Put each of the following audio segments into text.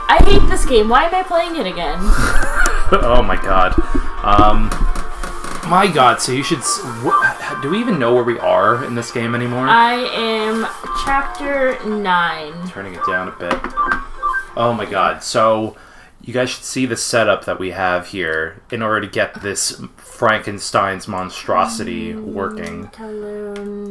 I hate this game. Why am I playing it again? Oh my god. My god, so you should... do we even know where we are in this game anymore? I am chapter 9. Turning it down a bit. Oh my god, so... You guys should see the setup that we have here in order to get this Frankenstein's monstrosity working.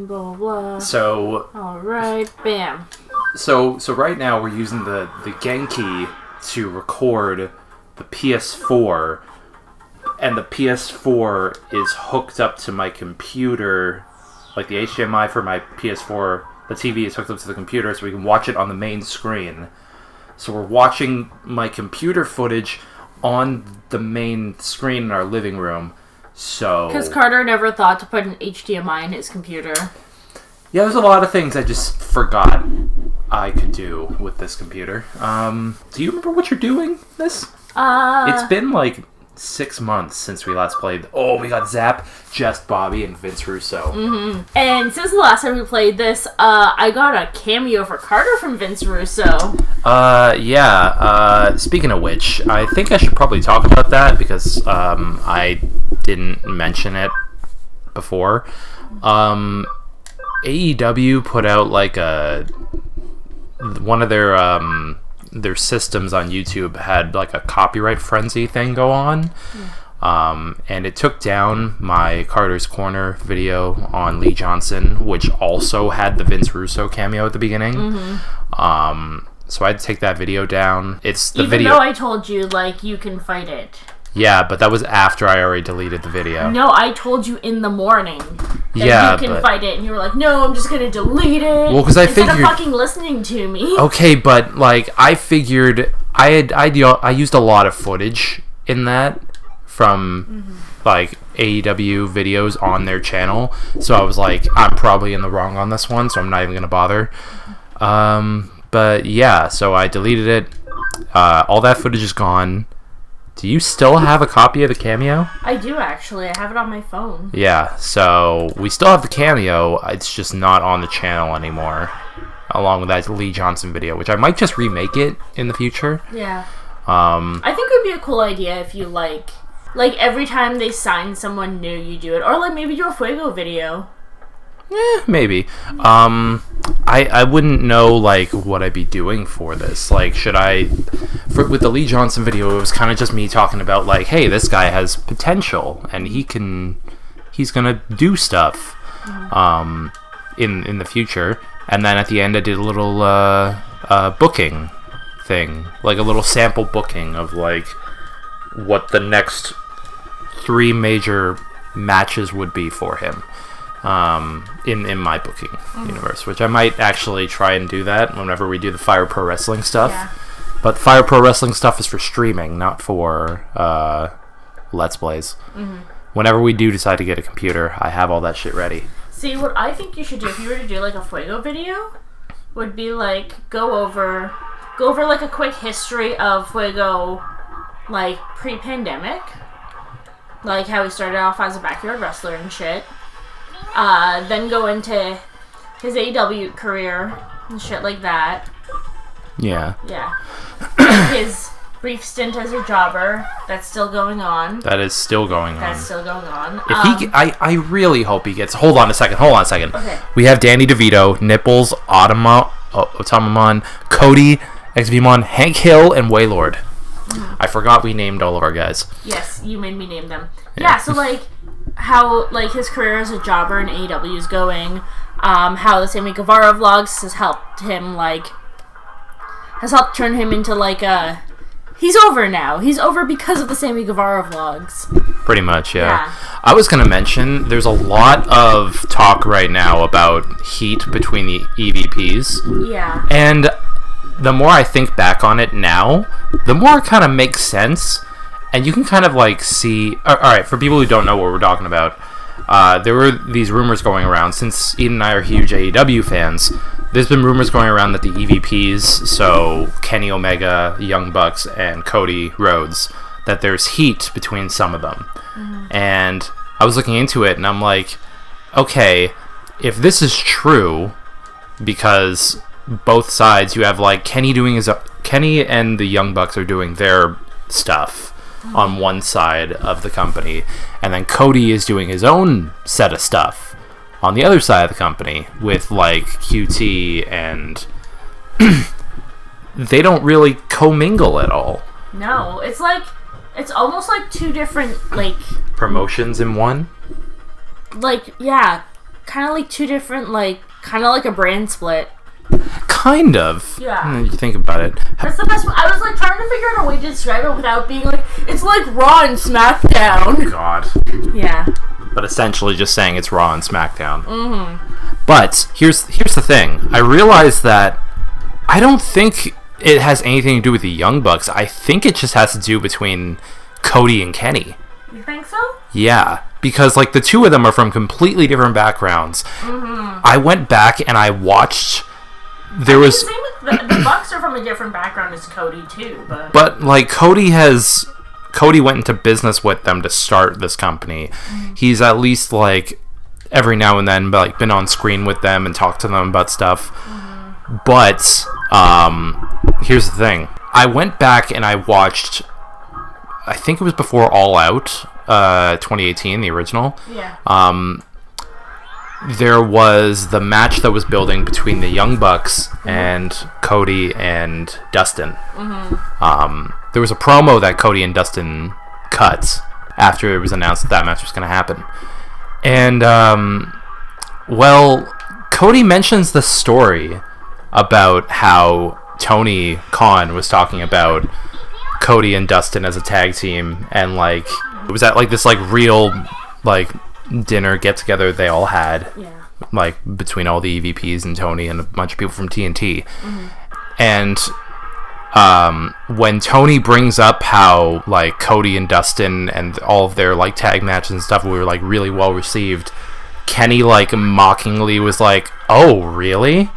Blah, blah. So... Alright, bam. So right now we're using the Genki to record the PS4, and the PS4 is hooked up to my computer, like the HDMI for my PS4, the TV is hooked up to the computer so we can watch it on the main screen. So we're watching my computer footage on the main screen in our living room. So because Carter never thought to put an HDMI in his computer. Yeah, there's a lot of things I just forgot I could do with this computer. Do you remember what you're doing this? It's been like 6 months since we last played. Oh, we got Zap, Just Bobby, and Vince Russo. Mm-hmm. And since the last time we played this, I got a cameo for Carter from Vince Russo. Yeah. Speaking of which, I think I should probably talk about that because I didn't mention it before. AEW put out like one of their systems on YouTube had like a copyright frenzy thing go on. And it took down my Carter's Corner video on Lee Johnson, which also had the Vince Russo cameo at the beginning. Mm-hmm. So I had to take that video down. It's the video. Even though I told you, like, you can fight it. Yeah, but that was after I already deleted the video. No, I told you in the morning that you can fight it, and you were like, no, I'm just gonna delete it. Well, because I instead figured... of fucking listening to me. Okay, but, like, I figured... I used a lot of footage in that from, like, AEW videos on their channel, so I was like, I'm probably in the wrong on this one, so I'm not even gonna bother. But, yeah, so I deleted it. All that footage is gone. Do you still have a copy of the cameo? I do, actually. I have it on my phone. Yeah, so we still have the cameo. It's just not on the channel anymore. Along with that Lee Johnson video, which I might just remake it in the future. Yeah. I think it would be a cool idea if you, like every time they sign someone new, you do it. Or, like, maybe do a Fuego video. Maybe. I wouldn't know, like, what I'd be doing for this. Like, should I... with the Lee Johnson video, it was kind of just me talking about, like, hey, this guy has potential, and he's gonna do stuff, in the future. And then at the end, I did a little, booking thing. Like, a little sample booking of, like, what the next 3 major matches would be for him. In my booking universe, which I might actually try and do that whenever we do the Fire Pro Wrestling stuff. Yeah. But Fire Pro Wrestling stuff is for streaming, not for Let's Plays. Mm-hmm. Whenever we do decide to get a computer, I have all that shit ready. See, what I think you should do if you were to do like a Fuego video would be like go over like a quick history of Fuego, like pre-pandemic, like how he started off as a backyard wrestler and shit. Then go into his AEW career and shit like that. Yeah. Yeah. His brief stint as a jobber, that's still going on. That is still going on. That's still going on. If I really hope he gets... Hold on a second. Okay. We have Danny DeVito, Nipples, Otamamon, Cody, XVmon, Hank Hill, and Waylord. Mm-hmm. I forgot we named all of our guys. Yes, you made me name them. Yeah, so like... how like his career as a jobber in AEW is going, how the Sammy Guevara vlogs has helped turn him into like he's over now. He's over because of the Sammy Guevara vlogs. Pretty much, yeah. I was gonna mention there's a lot of talk right now about heat between the EVPs. Yeah. And the more I think back on it now, the more it kind of makes sense. And you can kind of, like, see... Alright, for people who don't know what we're talking about, there were these rumors going around. Since Ian and I are huge AEW fans, there's been rumors going around that the EVPs, so Kenny Omega, Young Bucks, and Cody Rhodes, that there's heat between some of them. Mm-hmm. And I was looking into it, and I'm like, okay, if this is true, because both sides, you have, like, Kenny doing his Kenny and the Young Bucks are doing their stuff on one side of the company, and then Cody is doing his own set of stuff on the other side of the company with like QT, and they don't really commingle at all. No, it's almost like two different like promotions in one. Like, yeah, kind of like two different, like, kind of like a brand split. Kind of. Yeah. You think about it. That's the best one. I was like trying to figure out a way to describe it without being like, it's like Raw and SmackDown. God. Yeah. But essentially just saying it's Raw and SmackDown. Mm-hmm. But here's the thing. I realized that I don't think it has anything to do with the Young Bucks. I think it just has to do between Cody and Kenny. You think so? Yeah. Because, like, the two of them are from completely different backgrounds. Mm-hmm. I went back and I watched... The Bucks are from a different background as Cody, too. But like, Cody went into business with them to start this company. Mm-hmm. He's at least, like, every now and then, like, been on screen with them and talked to them about stuff. Mm-hmm. But, here's the thing. I went back and I watched... I think it was before All Out... 2018, the original. Yeah. There was the match that was building between the Young Bucks and Cody and Dustin. Mm-hmm. There was a promo that Cody and Dustin cut after it was announced that match was going to happen. And, well, Cody mentions the story about how Tony Khan was talking about Cody and Dustin as a tag team, and, like, it was at, like, this, like, real, like, dinner get-together they all had, like, between all the EVPs and Tony and a bunch of people from TNT. Mm-hmm. And when Tony brings up how, like, Cody and Dustin and all of their, like, tag matches and stuff were, like, really well received, Kenny, like, mockingly was like, oh, really?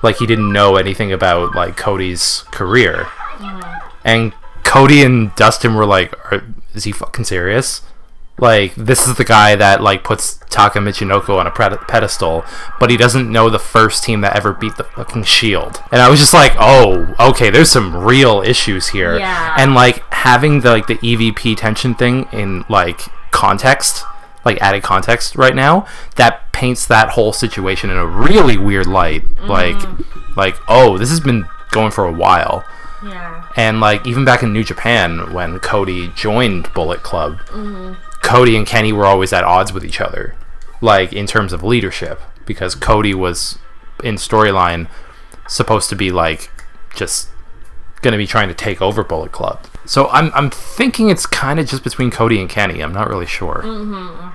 Like, he didn't know anything about, like, Cody's career. Mm-hmm. And Cody and Dustin were like, is he fucking serious? Like, this is the guy that, like, puts Taka Michinoku on a pedestal, but he doesn't know the first team that ever beat the fucking Shield. And I was just like, oh, okay, there's some real issues here. Yeah. And, like, having the, like, the EVP tension thing in, like, context, like, added context right now, that paints that whole situation in a really weird light. Mm-hmm. Like, oh, this has been going for a while. Yeah. And, like, even back in New Japan, when Cody joined Bullet Club, Cody and Kenny were always at odds with each other, like, in terms of leadership, because Cody was, in storyline, supposed to be, like, just gonna be trying to take over Bullet Club. So I'm thinking it's kind of just between Cody and Kenny. I'm not really sure. Mm-hmm.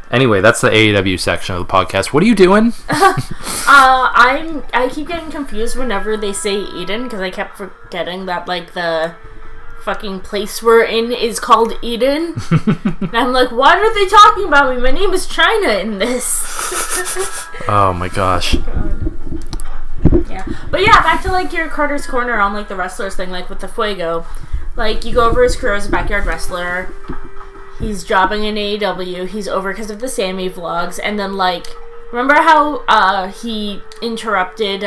Anyway, that's the AEW section of the podcast. What are you doing? I keep getting confused whenever they say Eden, because I kept forgetting that, like, the fucking place we're in is called Eden. And I'm like, why are they talking about me? My name is China in this. Oh my gosh. Yeah. But yeah, back to, like, your Carter's Corner on, like, the wrestlers thing, like, with the Fuego. Like, you go over his career as a backyard wrestler. He's jobbing in AEW. He's over because of the Sammy vlogs. And then, like, remember how he interrupted,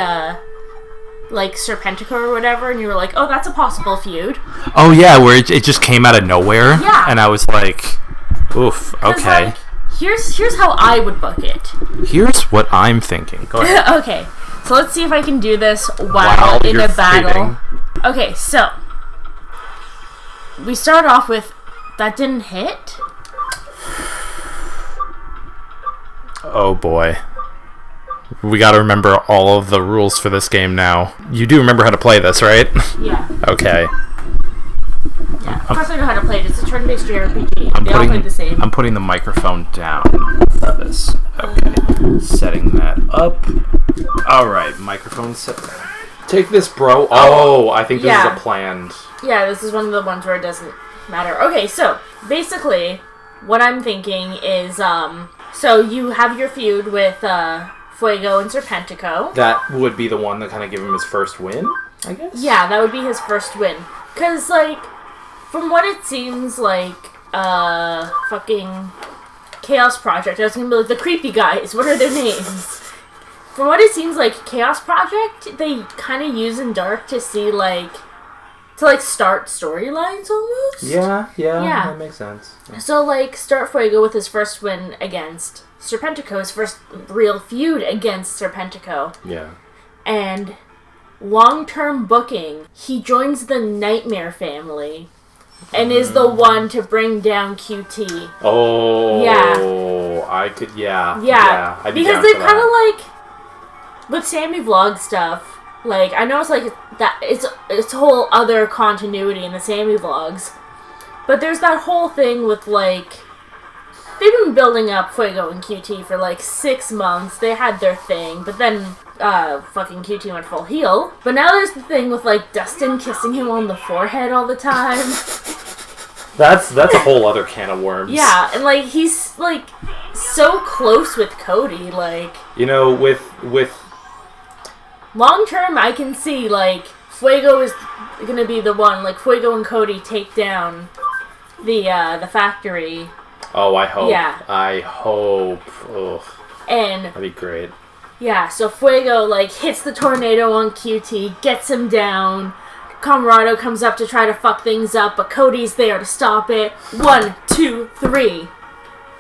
like, Serpentico or whatever? And you were like, oh, that's a possible feud. Oh, yeah, where it just came out of nowhere. Yeah. And I was like, oof, okay. Like, here's how I would book it. Here's what I'm thinking. Go ahead. Okay, so let's see if I can do this while in a battle. Okay, so we start off with that didn't hit. Oh boy. We gotta remember all of the rules for this game now. You do remember how to play this, right? Yeah. Okay. Yeah, of course I know how to play it. It's a turn-based JRPG. They all play the same. I'm putting the microphone down for this. Okay. Setting that up. Alright, microphone set. Take this, bro. Oh, I think this is a planned... Yeah, this is one of the ones where it doesn't matter. Okay, so, basically, what I'm thinking is, so you have your feud with, Fuego and Serpentico. That would be the one that kind of gave him his first win, I guess? Yeah, that would be his first win. Because, like, from what it seems like, fucking Chaos Project, I was gonna be like, the creepy guys, what are their names? from what it seems like, Chaos Project, they kind of use in Dark to see, like, start storylines almost. Yeah, that makes sense. Yeah. So, like, start Fuego with his first win against Serpentico, his first real feud against Serpentico. Yeah. And long-term booking, he joins the Nightmare family and is the one to bring down QT. Oh. Yeah. I could, yeah. Yeah. I'd be because down they for kind of, that. like, with Sammy Vlog stuff, like, I know it's like that it's a whole other continuity in the Sammy vlogs. But there's that whole thing with, like, they've been building up Fuego and QT for like 6 months. They had their thing, but then fucking QT went full heel. But now there's the thing with, like, Dustin kissing him on the forehead all the time. That's a whole other can of worms. Yeah, and, like, he's, like, so close with Cody, like, you know, with long term, I can see, like, Fuego is gonna be the one. Like, Fuego and Cody take down the factory. Oh, I hope. Yeah. I hope. Ugh. And That'd be great. yeah, so Fuego, like, hits the tornado on QT, gets him down. Camarado comes up to try to fuck things up, but Cody's there to stop it. 1, 2, 3.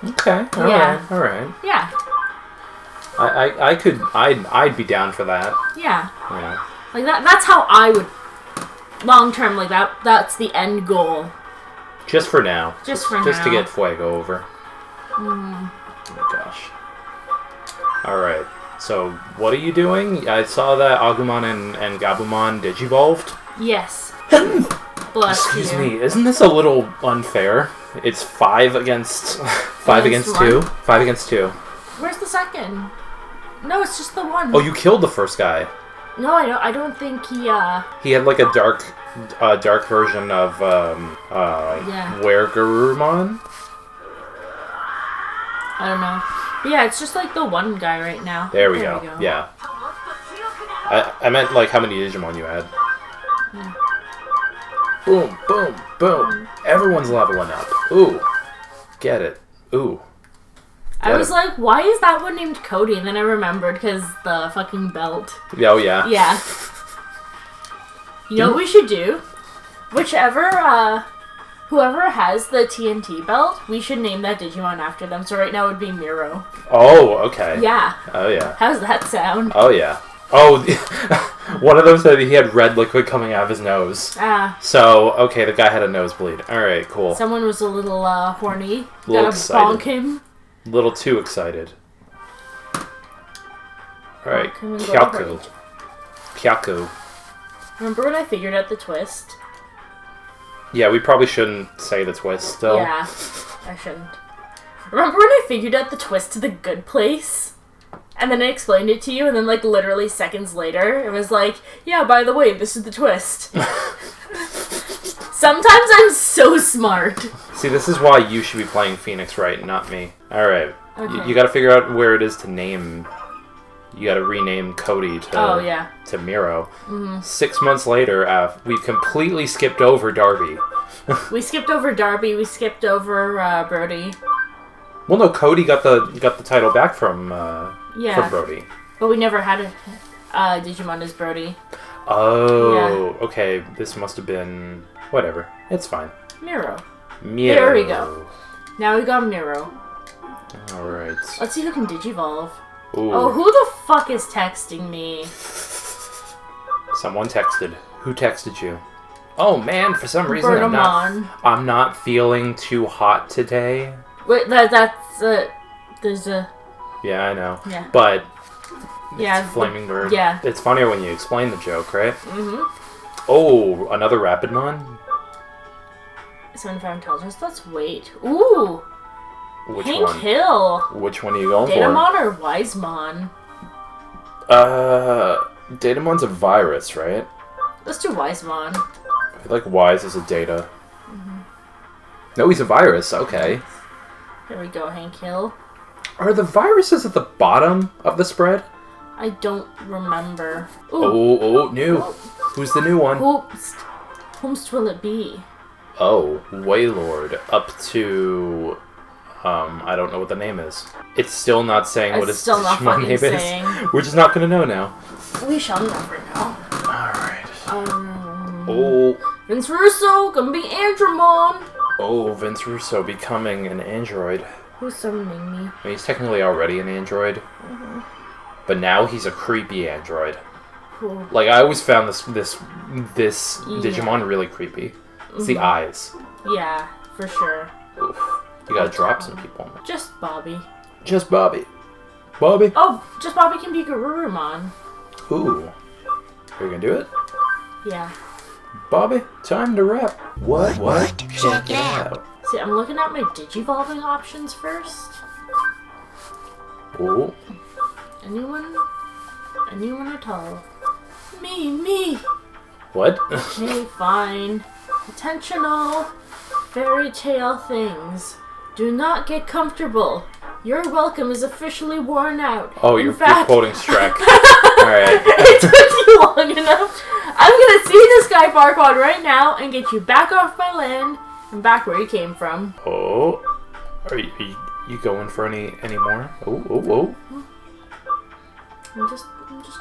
Okay. All right. Yeah. I'd be down for that. Yeah. Yeah. Like, that's how I would, long term, like, that's the end goal. Just for now. Just for now. Just to get Fuego over. Oh my gosh. Alright. So, what are you doing? I saw that Agumon and Gabumon digivolved. Yes. Bless Excuse you. me, isn't this a little unfair? It's 5 against 5 against 2. 5 against 2. Where's the second? No, it's just the one. Oh, you killed the first guy. No, I don't think he, He had like a dark version of Weregarurumon. I don't know. But yeah, it's just like the one guy right now. There we go. Yeah. I meant like how many Digimon you had. Yeah. Boom, boom, boom. Everyone's leveling up. Ooh. Get it. Ooh. I was like, why is that one named Cody? And then I remembered because the fucking belt. Oh, yeah. Yeah. You know what we should do? Whichever, whoever has the TNT belt, we should name that Digimon after them. So right now it would be Miro. Oh, okay. Yeah. Oh, yeah. How's that sound? Oh, yeah. Oh, one of them said he had red liquid coming out of his nose. Ah. So, okay, the guy had a nosebleed. Alright, cool. Someone was a little, horny. Little Gotta excited. bonk him. A little too excited. Alright, Bonk him and go Kyaku. to Kyaku. Remember when I figured out the twist? Yeah, we probably shouldn't say the twist still. Yeah, I shouldn't. Remember when I figured out the twist to the good place? And then I explained it to you, and then, like, literally seconds later, it was like, yeah, by the way, this is the twist. Sometimes I'm so smart. See, this is why you should be playing Phoenix Wright, not me. Alright. Okay. You gotta figure out where it is to name... You gotta rename Cody to Miro. Mm-hmm. 6 months later, we completely skipped over Darby. We skipped over Darby, we skipped over Brody. Well, no, Cody got the title back from Brody. But we never had a Digimon as Brody. Oh, yeah. Okay. This must have been... Whatever. It's fine. Miro. There we go. Now we got Miro. Alright. Let's see who can Digivolve. Ooh. Oh, who the fuck is texting me? Someone texted. Who texted you? Oh man, for some reason I'm not feeling too hot today. Wait, there's a... Yeah, I know. Yeah. But yeah, it's Flaming Bird. Yeah. It's funnier when you explain the joke, right? Mm-hmm. Oh, another Rapidmon? 75 intelligence. Let's wait. Ooh. Which Hank one? Hill. Which one are you going Datamon or Wisemon? Datamon's a virus, right? Let's do Wisemon. I feel like Wise is a data. Mm-hmm. No, he's a virus. Okay. There we go, Hank Hill. Are the viruses at the bottom of the spread? I don't remember. Ooh. New. Oh. Who's the new one? Whomst will it be? Oh, Waylord up to I don't know what the name is. It's still not saying what its still not Digimon name saying. is. We're just not gonna know now. We shall never know. Alright. Oh. Vince Russo gonna be Andromon. Oh, Vince Russo becoming an android. Who's summoning me? I mean, he's technically already an android. But now he's a creepy android. Cool. Like, I always found this Digimon really creepy. It's the eyes. Yeah, for sure. Oof. You gotta drop some people. Just Bobby. Just Bobby. Bobby? Oh, just Bobby can be Garurumon. Ooh. Are you gonna do it? Yeah. Bobby, time to rap. What? Check it out. See, I'm looking at my Digivolving options first. Ooh. Anyone at all? Me. What? Okay, fine. Intentional fairy tale things. Do not get comfortable. Your welcome is officially worn out. Oh, you're quoting Shrek. Alright. It took you long enough. I'm gonna see this guy Farquaad right now and get you back off my land and back where you came from. Oh. Are you going for any more? Oh. I'm just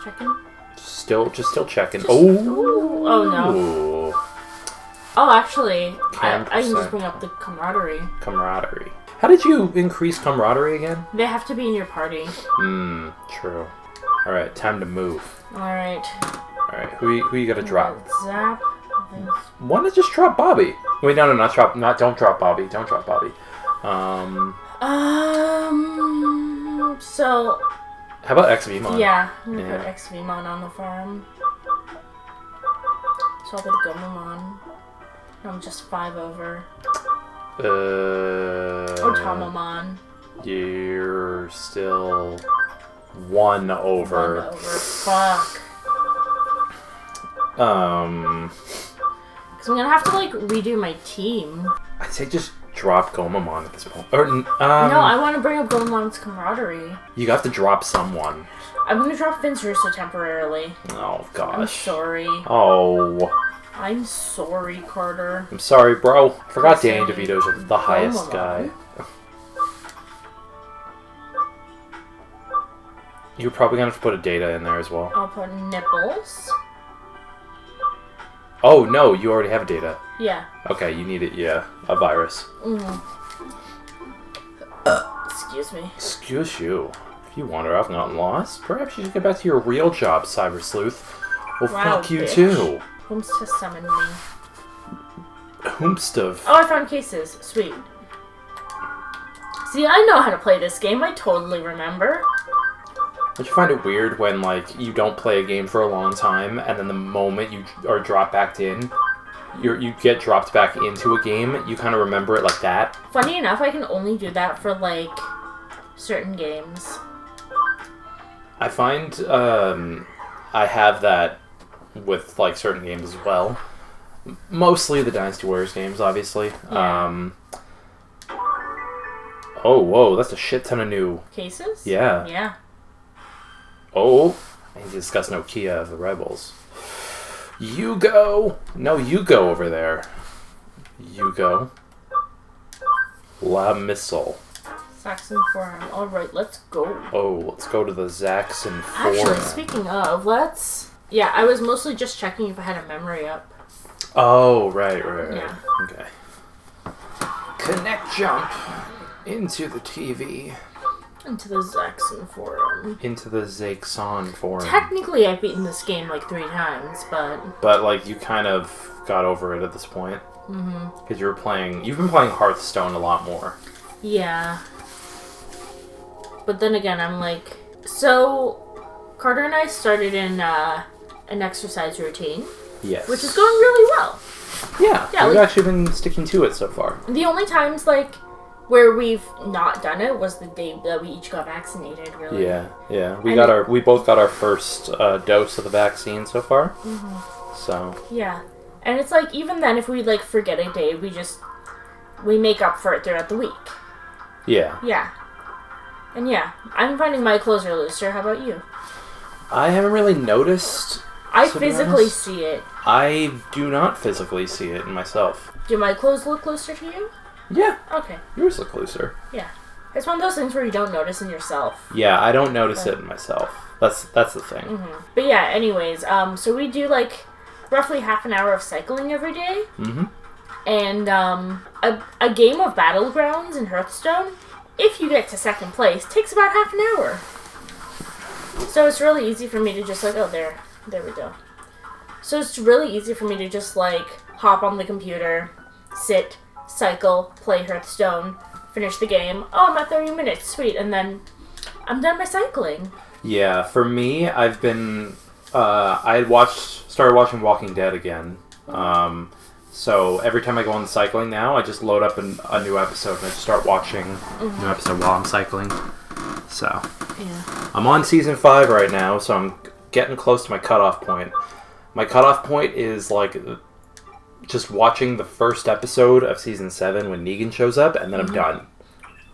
checking. Still checking. Oh. Oh no. Oh, actually, I can just bring up the camaraderie. Camaraderie. How did you increase camaraderie again? They have to be in your party. True. Alright, time to move. Alright. Alright, who you gotta drop? Zap. Why not just drop Bobby? Wait, no, don't drop Bobby. Don't drop Bobby. So... How about XVmon? Yeah, I'm gonna put XVmon on the farm. So I'll put Gomamon. I'm just 5 over. Or Tamamon. You're still 1 over. 1 over. Fuck. Because I'm gonna have to, like, redo my team. I'd say just drop Gomamon at this point. Or, No, I want to bring up Gomamon's camaraderie. You have to drop someone. I'm gonna drop Vince Russo temporarily. Oh, gosh. I'm sorry. Oh. I'm sorry, Carter. I'm sorry, bro. I forgot Danny DeVito's the highest guy. You're probably gonna have to put a data in there as well. I'll put nipples. Oh, no, you already have data. Yeah. Okay, you need it, yeah. A virus. Excuse me. Excuse you. If you wander off not lost, perhaps you should get back to your real job, Cyber Sleuth. Well, Wow, fuck you bitch. too. Whom's to summon me? Hoomstuff. Oh, I found cases. Sweet. See, I know how to play this game. I totally remember. Don't you find it weird when, like, you don't play a game for a long time, and then the moment you are dropped back in, you get dropped back into a game, you kind of remember it like that? Funny enough, I can only do that for, like, certain games. I find, I have that with, like, certain games as well. Mostly the Dynasty Warriors games, obviously. Yeah. Oh, whoa, that's a shit ton of new... Cases? Yeah. Yeah. Oh, I need to discuss Nokia of the Rebels. You go! No, you go over there. You go. La Missile. Saxon Forum. Alright, let's go. Oh, let's go to the Zaxxon Forum. Actually, speaking of, let's... Yeah, I was mostly just checking if I had a memory up. Oh, right. Yeah. Okay. Connect jump into the TV. Into the Zaxxon Forum. Into the Zaxxon Forum. Technically, I've beaten this game like 3 times, but... But, like, you kind of got over it at this point. Because you've been playing Hearthstone a lot more. Yeah. But then again, I'm like... So, Carter and I started in an exercise routine. Yes. Which is going really well. Yeah, we've actually been sticking to it so far. The only times, like, where we've not done it was the day that we each got vaccinated, really. Yeah. We both got our first dose of the vaccine so far. So. Yeah. And it's like, even then, if we, like, forget a day, we make up for it throughout the week. Yeah. Yeah. And yeah, I'm finding my clothes are looser. How about you? I haven't really noticed. I physically see it. I do not physically see it in myself. Do my clothes look closer to you? Yeah. Okay. Yours look looser. Yeah. It's one of those things where you don't notice in yourself. Yeah, I don't notice it in myself. That's the thing. Mm-hmm. But yeah, anyways, so we do like roughly half an hour of cycling every day. Mm-hmm. And a game of Battlegrounds in Hearthstone, if you get to second place, takes about half an hour. So it's really easy for me to just like, there we go. So it's really easy for me to just like hop on the computer, sit, cycle, play Hearthstone, finish the game. Oh, I'm at 30 minutes, sweet, and then I'm done my cycling. Yeah, for me, I've been started watching Walking Dead again. So every time I go on cycling now, I just load up a new episode and I just start watching a new episode while I'm cycling. So yeah. I'm on season 5 right now, so I'm getting close to my cutoff point. My cutoff point is like just watching the first episode of season 7 when Negan shows up, and then I'm done.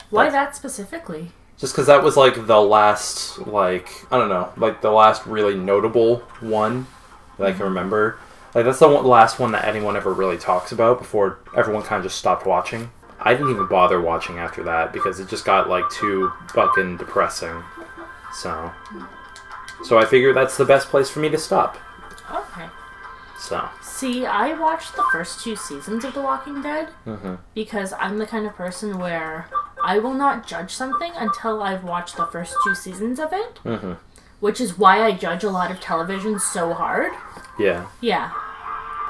Why that specifically? Just because that was like the last, like, I don't know, like the last really notable one that I can remember. Like, that's the last one that anyone ever really talks about before everyone kind of just stopped watching. I didn't even bother watching after that because it just got, like, too fucking depressing. So I figure that's the best place for me to stop. Okay. So. See, I watched the first 2 seasons of The Walking Dead because I'm the kind of person where I will not judge something until I've watched the first 2 seasons of it. Which is why I judge a lot of television so hard. Yeah. Yeah.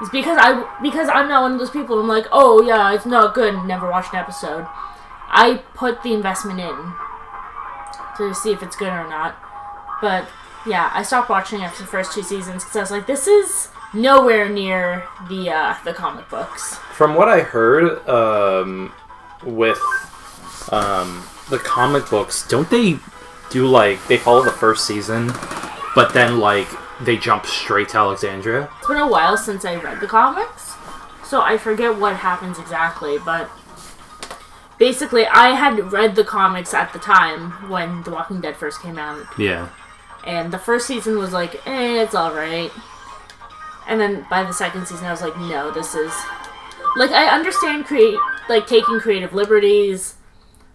It's because I'm not one of those people who I'm like, oh yeah, it's not good and never watch an episode. I put the investment in to see if it's good or not. But yeah, I stopped watching after the first 2 seasons because I was like, this is nowhere near the comic books. From what I heard, with the comic books, don't they do like they follow the first season, but then like they jump straight to Alexandria? It's been a while since I read the comics, so I forget what happens exactly, but basically I had read the comics at the time when The Walking Dead first came out. Yeah. And the first season was like, it's alright. And then by the second season I was like, no, this is... Like, I understand taking creative liberties.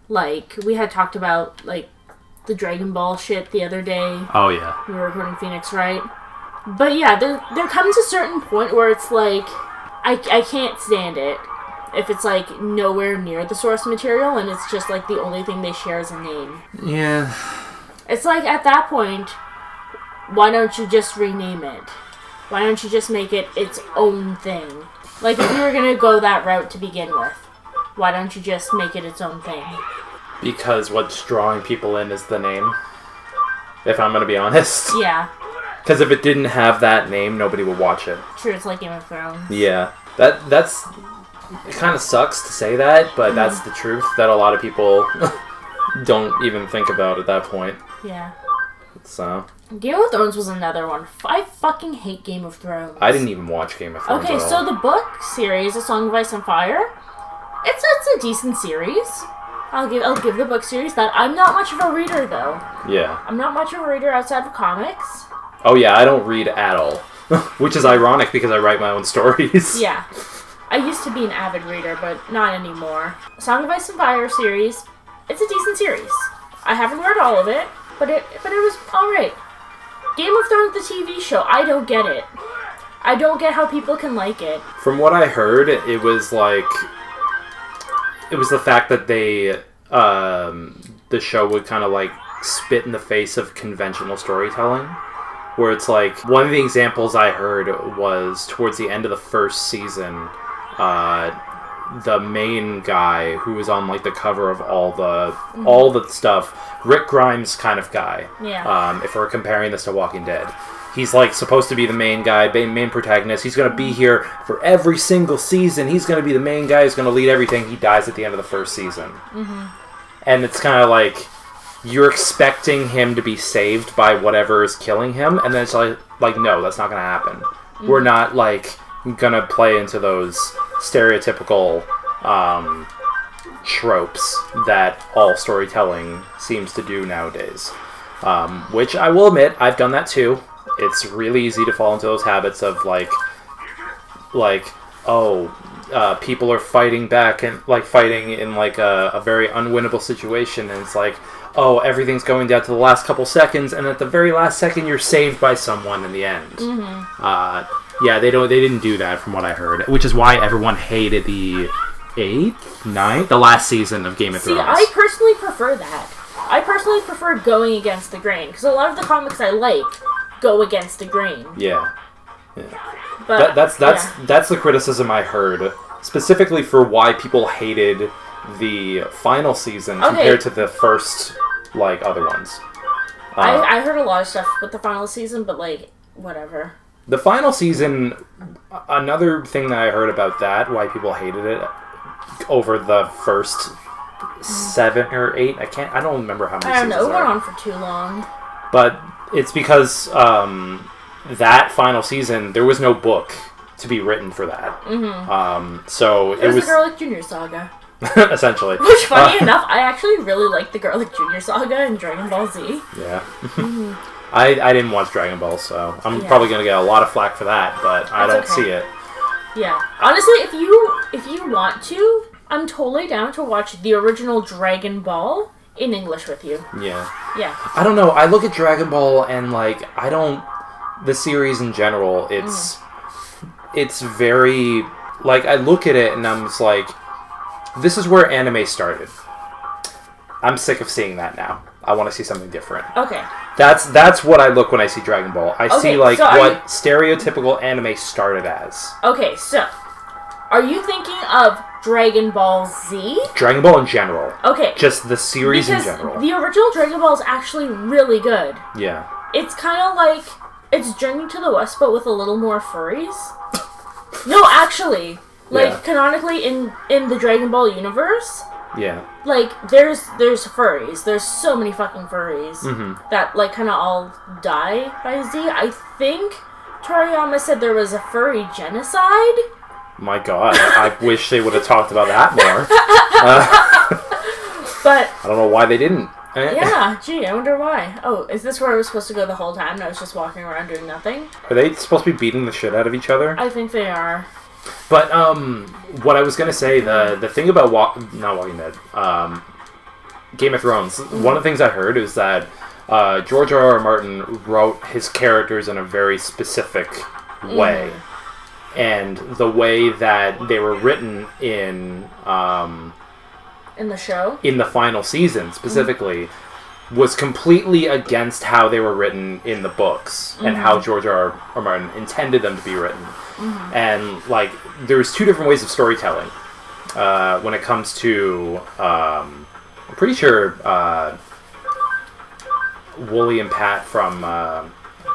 Like, we had talked about, like, the Dragon Ball shit the other day. Oh, yeah. We were recording Phoenix, right? But yeah, there comes a certain point where it's like, I can't stand it if it's like nowhere near the source material and it's just like the only thing they share is a name. Yeah. It's like, at that point, why don't you just rename it? Why don't you just make it its own thing? Like, if you were gonna go that route to begin with, why don't you just make it its own thing? Because what's drawing people in is the name, if I'm going to be honest. Yeah. Because if it didn't have that name, nobody would watch it. True, it's like Game of Thrones. Yeah. That's... It kind of sucks to say that, but that's the truth that a lot of people don't even think about at that point. Yeah. So... Game of Thrones was another one. I fucking hate Game of Thrones. I didn't even watch Game of Thrones. Okay, so the book series, A Song of Ice and Fire, it's a decent series. I'll give the book series that. I'm not much of a reader, though. Yeah. I'm not much of a reader outside of comics. Oh, yeah, I don't read at all. Which is ironic because I write my own stories. Yeah. I used to be an avid reader, but not anymore. Song of Ice and Fire series, it's a decent series. I haven't read all of it, but it was alright. Game of Thrones, the TV show, I don't get it. I don't get how people can like it. From what I heard, it was like... It was the fact that they, the show would kind of like spit in the face of conventional storytelling. Where it's like, one of the examples I heard was towards the end of the first season, the main guy who was on like the cover of all the stuff, Rick Grimes kind of guy. Yeah. If we're comparing this to Walking Dead. He's, like, supposed to be the main guy, main protagonist. He's going to be here for every single season. He's going to be the main guy. He's going to lead everything. He dies at the end of the first season. Mm-hmm. And it's kind of like, you're expecting him to be saved by whatever is killing him. And then it's like no, that's not going to happen. Mm-hmm. We're not, like, going to play into those stereotypical tropes that all storytelling seems to do nowadays. Which I will admit, I've done that too. It's really easy to fall into those habits of like, oh, people are fighting back and like fighting in like a very unwinnable situation, and it's like, oh, everything's going down to the last couple seconds, and at the very last second, you're saved by someone in the end. Yeah, they didn't do that from what I heard, which is why everyone hated the 8th, 9th, the last season of Game of Thrones. See, I personally prefer that. I personally prefer going against the grain, because a lot of the comics I like go against the grain. Yeah. But that's the criticism I heard, specifically for why people hated the final season compared to the first, like, other ones. I heard a lot of stuff with the final season, but, like, whatever. The final season, another thing that I heard about that, why people hated it over the first 7 or 8, I don't remember how many seasons I don't know, it went on for too long. But it's because that final season, there was no book to be written for that. So it was the Garlic Jr. saga. essentially. Which, funny enough, I actually really like the Garlic Jr. saga in Dragon Ball Z. Yeah. I didn't watch Dragon Ball, so I'm probably going to get a lot of flack for that, but I don't see it. Yeah. Honestly, if you want to, I'm totally down to watch the original Dragon Ball in English with you. Yeah. Yeah. I don't know. I look at Dragon Ball and, like, the series in general, it's very, like, I look at it and I'm just like, this is where anime started. I'm sick of seeing that now. I want to see something different. Okay. That's what I look when I see Dragon Ball. I see, like, so what stereotypical anime started as. Okay, so, are you thinking of Dragon Ball Z? Dragon Ball in general. Okay. Just the series in general. The original Dragon Ball is actually really good. Yeah. It's kind of like, it's Journey to the West, but with a little more furries. No, actually. Like, canonically, in the Dragon Ball universe... Yeah. Like, there's furries. There's so many fucking furries that, like, kind of all die by Z. I think Toriyama said there was a furry genocide. My god, I wish they would have talked about that more. But... I don't know why they didn't. Yeah, gee, I wonder why. Oh, is this where I was supposed to go the whole time and I was just walking around doing nothing? Are they supposed to be beating the shit out of each other? I think they are. But, what I was gonna say, the thing about not Walking Dead, Game of Thrones, one of the things I heard is that George R.R. Martin wrote his characters in a very specific way. And the way that they were written in the show? In the final season, specifically, was completely against how they were written in the books and how George R.R. Martin intended them to be written. And, like, there's two different ways of storytelling when it comes to, I'm pretty sure Wooly and Pat from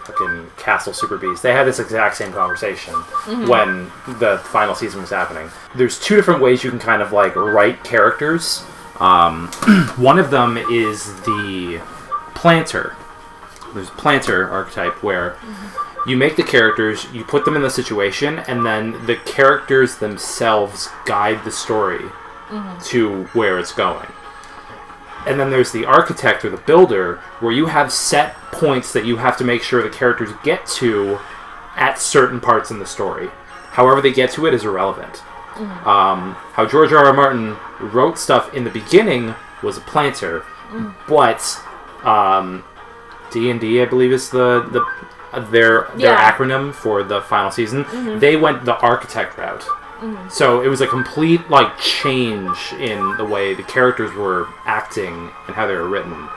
fucking Castle Super Beast, they had this exact same conversation when the final season was happening. There's two different ways you can kind of, like, write characters. One of them is the planter. There's a planter archetype where you make the characters, you put them in the situation, and then the characters themselves guide the story to where it's going. And then there's the architect or the builder, where you have set points that you have to make sure the characters get to at certain parts in the story. However they get to it is irrelevant. How George R.R. Martin wrote stuff in the beginning was a planter, but D&D, I believe, is their acronym for the final season. They went the architect route. So it was a complete, like, change in the way the characters were acting and how they were written,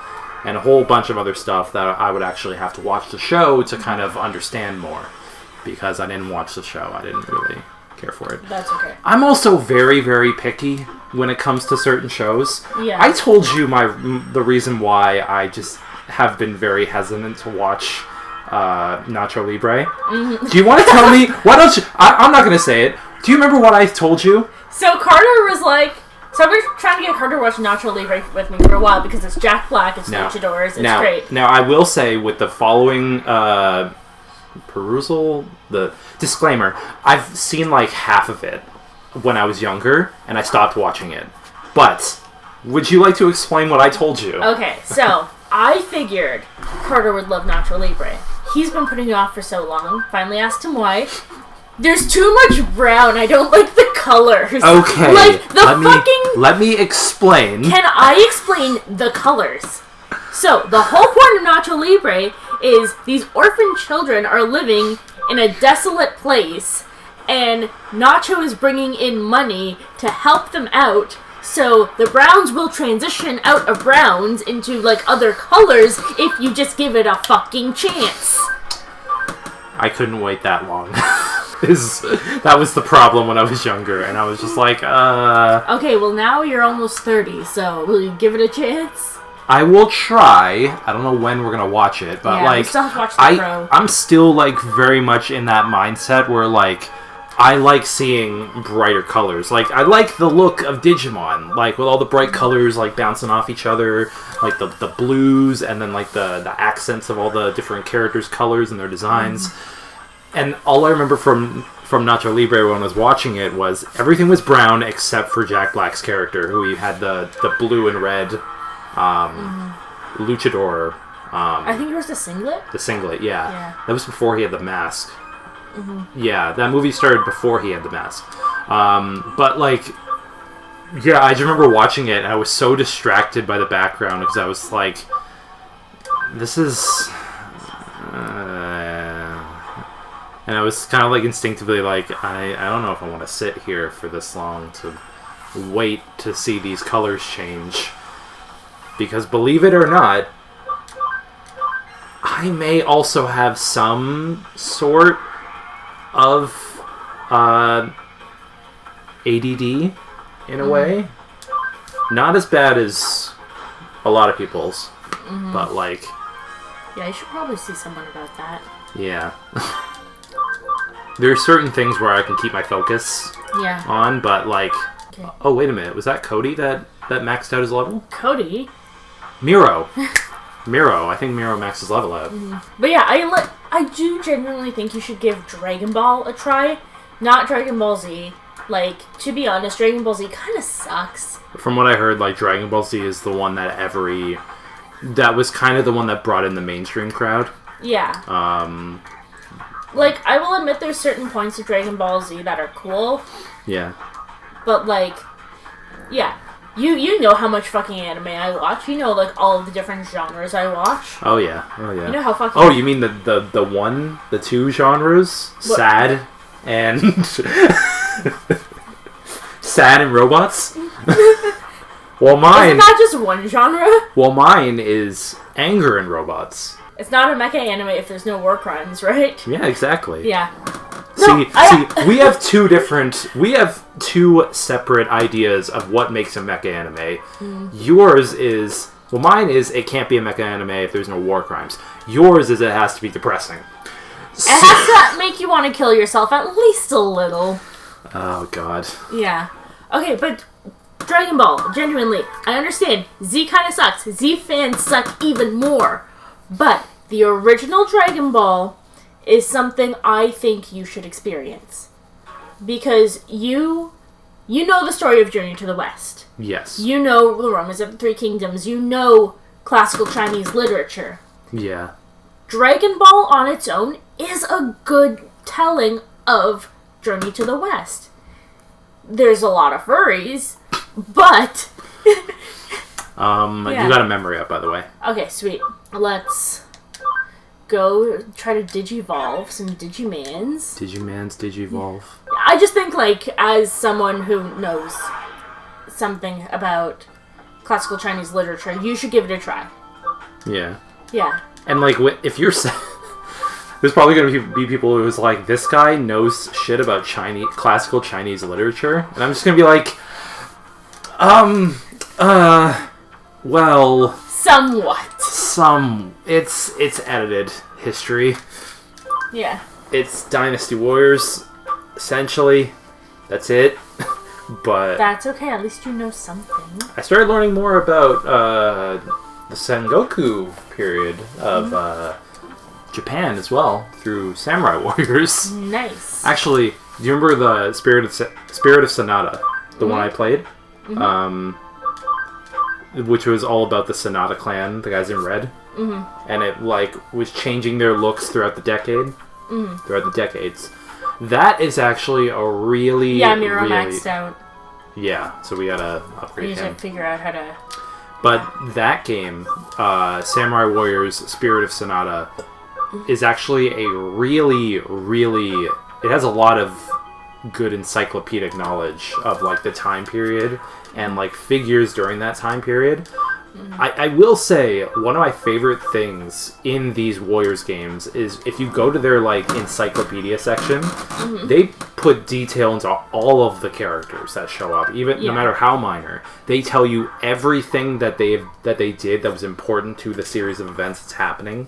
and a whole bunch of other stuff that I would actually have to watch the show to kind of understand more, because I didn't watch the show. I didn't really care for it. That's okay. I'm also very, very picky when it comes to certain shows. Yeah. I told you the reason why I just have been very hesitant to watch Nacho Libre. Do you want to tell me? Why don't you? I'm not going to say it. Do you remember what I told you? So Carter was like... So I've been trying to get Carter to watch Nacho Libre with me for a while because it's Jack Black, it's luchadors, it's great. Now, I will say with the following perusal, the disclaimer, I've seen like half of it when I was younger, and I stopped watching it. But, would you like to explain what I told you? Okay, so... I figured Carter would love Nacho Libre. He's been putting it off for so long. Finally asked him why. There's too much brown. I don't like the colors. Okay. Like, let me explain. Can I explain the colors? So, the whole point of Nacho Libre is these orphan children are living in a desolate place, and Nacho is bringing in money to help them out, so the browns will transition out of browns into, like, other colors if you just give it a fucking chance. I couldn't wait that long. That was the problem when I was younger, and I was just like, Okay, well now you're almost 30, so will you give it a chance? I will try. I don't know when we're gonna watch it, but Yeah, we still have to watch the Pro. I'm still like very much in that mindset where like I like seeing brighter colors. Like I like the look of Digimon, like with all the bright colors like bouncing off each other, like the blues, and then like the accents of all the different characters' colors and their designs. And all I remember from Nacho Libre when I was watching it was everything was brown except for Jack Black's character, who had the blue and red luchador. I think it was the singlet? The singlet, yeah. That was before he had the mask. Yeah, that movie started before he had the mask. But, like, yeah, I just remember watching it, and I was so distracted by the background, because I was like, this is... and I was kind of, like, instinctively like, I don't know if I want to sit here for this long to wait to see these colors change. Because, believe it or not, I may also have some sort of ADD in a way. Not as bad as a lot of people's, but like... Yeah, you should probably see someone about that. Yeah. There are certain things where I can keep my focus on, but like... Okay. Oh, wait a minute. Was that Cody that maxed out his level? Cody? Miro. Miro. I think Miro maxed his level out. But yeah, I do genuinely think you should give Dragon Ball a try. Not Dragon Ball Z. Like, to be honest, Dragon Ball Z kind of sucks. From what I heard, like, Dragon Ball Z is the one that that was kind of the one that brought in the mainstream crowd. Yeah. Like, I will admit there's certain points of Dragon Ball Z that are cool. Yeah. But, like, yeah. You know how much fucking anime I watch. You know, like, all of the different genres I watch. Oh, yeah. Oh, yeah. You know how fucking... Oh, you mean the two genres? What? Sad and... Sad and robots? Well, mine... Isn't that just one genre? Well, mine is anger and robots. It's not a mecha anime if there's no war crimes, right? Yeah, exactly. Yeah. See, we have two separate ideas of what makes a mecha anime. Yours is, well, mine is it can't be a mecha anime if there's no war crimes. Yours is it has to be depressing. It has to make you want to kill yourself at least a little. Oh, God. Yeah. Okay, but Dragon Ball, genuinely, I understand. Z kind of sucks. Z fans suck even more. But the original Dragon Ball is something I think you should experience. Because you know the story of Journey to the West. Yes. You know the Romance of the Three Kingdoms. You know classical Chinese literature. Yeah. Dragon Ball on its own is a good telling of Journey to the West. There's a lot of furries, but... You got a memory up, by the way. Okay, sweet. Let's go try to digivolve some Digimans. Digimans digivolve. I just think, like, as someone who knows something about classical Chinese literature, you should give it a try. Yeah. Yeah. And, like, if you're... There's probably going to be people who's like, this guy knows shit about classical Chinese literature. And I'm just going to be like, well... Somewhat. It's edited history. Yeah. It's Dynasty Warriors, essentially. That's it. But... That's okay, at least you know something. I started learning more about, the Sengoku period of, Japan as well, through Samurai Warriors. Nice. Actually, do you remember the Spirit of Sonata? The one I played? Which was all about the Sonata clan, the guys in red. And it, like, was changing their looks throughout the decade. Throughout the decades. That is actually a really... Yeah, Miro really... maxed out. Yeah, so we gotta We upgrade just him. have to figure out how to... But that game, Samurai Warriors Spirit of Sonata, is actually a really, really... It has a lot of good encyclopedic knowledge of, like, the time period and, like, figures during that time period. I will say, one of my favorite things in these Warriors games is if you go to their, like, encyclopedia section, they put detail into all of the characters that show up, even no matter how minor. They tell you everything that they did that was important to the series of events that's happening,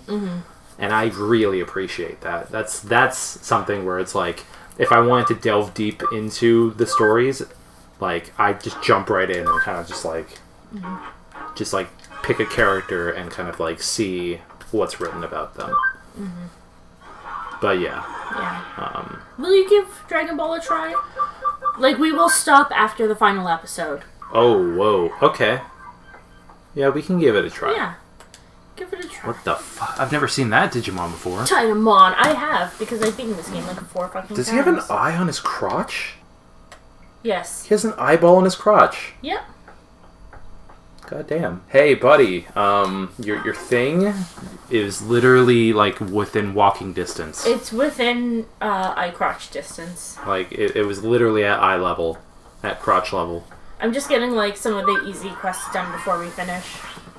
and I really appreciate that. That's something where it's like, if I wanted to delve deep into the stories, like, I just jump right in and kind of just like pick a character and kind of like see what's written about them. But yeah. Will you give Dragon Ball a try? Like, we will stop after the final episode. Oh, whoa. Okay. Yeah, we can give it a try. Yeah. Give it a try. What the fuck? I've never seen that Digimon before. Dynamon, I have, because I've beaten this game like 4 fucking times. Does he have an eye on his crotch? Yes. He has an eyeball in his crotch. Yep. God damn. Hey, buddy. Your thing is literally, like, within walking distance. It's within eye crotch distance. Like, it was literally at eye level. At crotch level. I'm just getting, like, some of the easy quests done before we finish.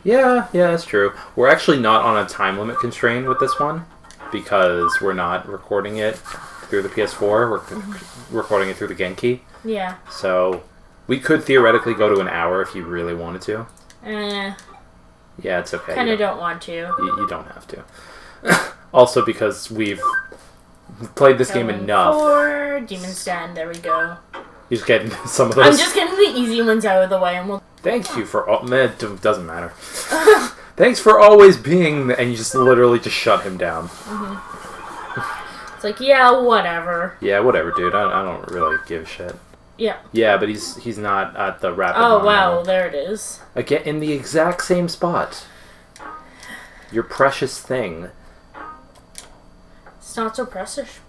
Yeah, that's true. We're actually not on a time limit constraint with this one, because we're not recording it through the PS4. We're recording it through the Genki. Yeah. So, we could theoretically go to an hour if you really wanted to. Yeah, it's okay. Kind of don't want to. You don't have to. Also, because we've played this game enough. 4, Demon's Den, there we go. You're just getting some of those. I'm just getting the easy ones out of the way, and we'll... Thank you for... it doesn't matter. Thanks for always being... And you just literally just shut him down. It's like, yeah, whatever. Yeah, whatever, dude. I don't really give a shit. Yeah. Yeah, but he's not at the rapid. Oh, wow, there it is. Again, in the exact same spot. Your precious thing. It's not so precious.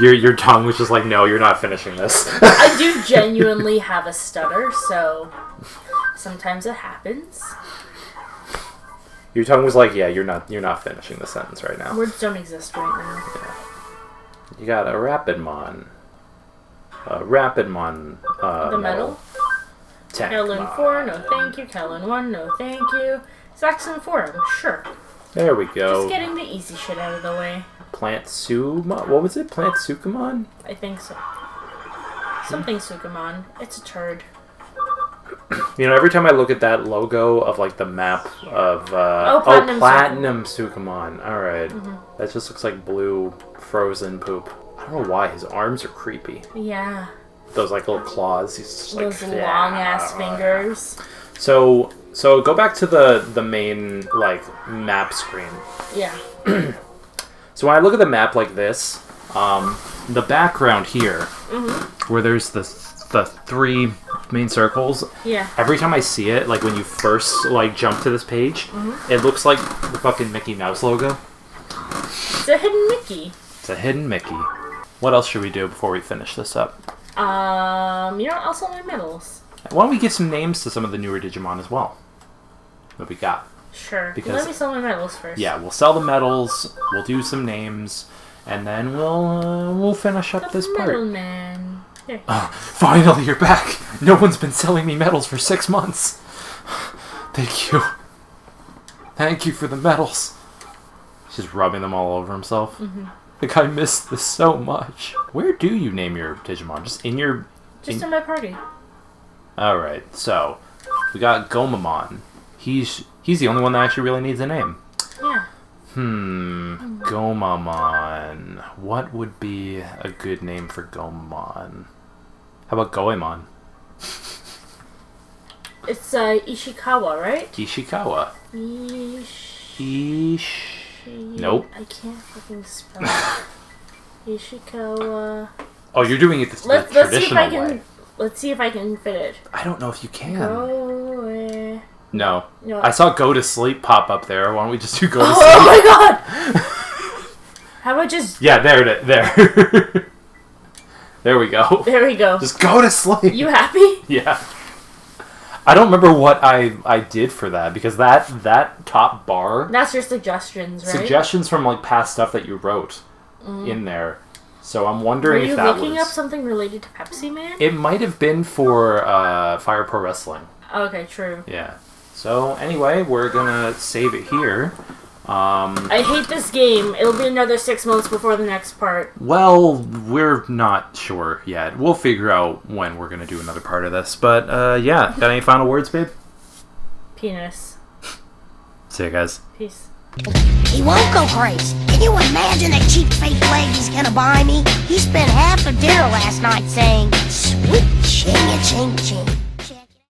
Your tongue was just like, no, you're not finishing this. I do genuinely have a stutter, so sometimes it happens. Your tongue was like, yeah, you're not finishing the sentence right now. Words don't exist right now. Yeah. You got a Rapidmon. The medal? Kellen 4, no thank you. Kellen 1, no thank you. Saxon Forum, sure. There we go. Just getting the easy shit out of the way. What was it? Plant Sukamon? I think so. Something Sukamon. It's a turd. You know, every time I look at that logo of, like, the map of... Platinum Sukamon. Alright. That just looks like blue frozen poop. I don't know why. His arms are creepy. Yeah. Those, like, little claws. He's just Those like... long-ass fingers. So go back to the main, like, map screen. Yeah. So when I look at the map like this, the background here, where there's the 3 main circles, every time I see it, like when you first like jump to this page, it looks like the fucking Mickey Mouse logo. It's a hidden Mickey. It's a hidden Mickey. What else should we do before we finish this up? You know, I'll sell my medals. Why don't we give some names to some of the newer Digimon as well? What we got? Sure. Because, let me sell my medals first. Yeah, we'll sell the medals, we'll do some names, and then we'll finish up this part. Medal man. There. Finally, you're back! No one's been selling me medals for 6 months. Thank you. Thank you for the medals. He's just rubbing them all over himself. Like, I missed this so much. Where do you name your Digimon? Just in your... Just in my party. Alright, so we got Gomamon. He's the only one that actually really needs a name. Yeah. Gomamon. What would be a good name for Gomamon? How about Goemon? It's Ishikawa, right? Ishikawa. Nope. I can't fucking spell it. Ishikawa. Oh, you're doing it the traditional way. Let's see if I can fit it. I don't know if you can. No. I saw Go to Sleep pop up there. Why don't we just do Go to Sleep? Oh my god! How about just... Yeah, there. There we go. There we go. Just go to sleep. You happy? Yeah. I don't remember what I did for that, because that top bar... That's your suggestions, right? Suggestions from, like, past stuff that you wrote in there. So I'm wondering if that was... Were you looking up something related to Pepsi Man? It might have been for Fire Pro Wrestling. Okay, true. Yeah. So, anyway, we're gonna save it here. I hate this game. It'll be another 6 months before the next part. Well, we're not sure yet. We'll figure out when we're gonna do another part of this. But, yeah. Got any final words, babe? Penis. See you guys. Peace. He won't go crazy. Can you imagine that cheap fake leg he's gonna buy me? He spent half of dinner last night saying, sweet ching-a-ching-ching.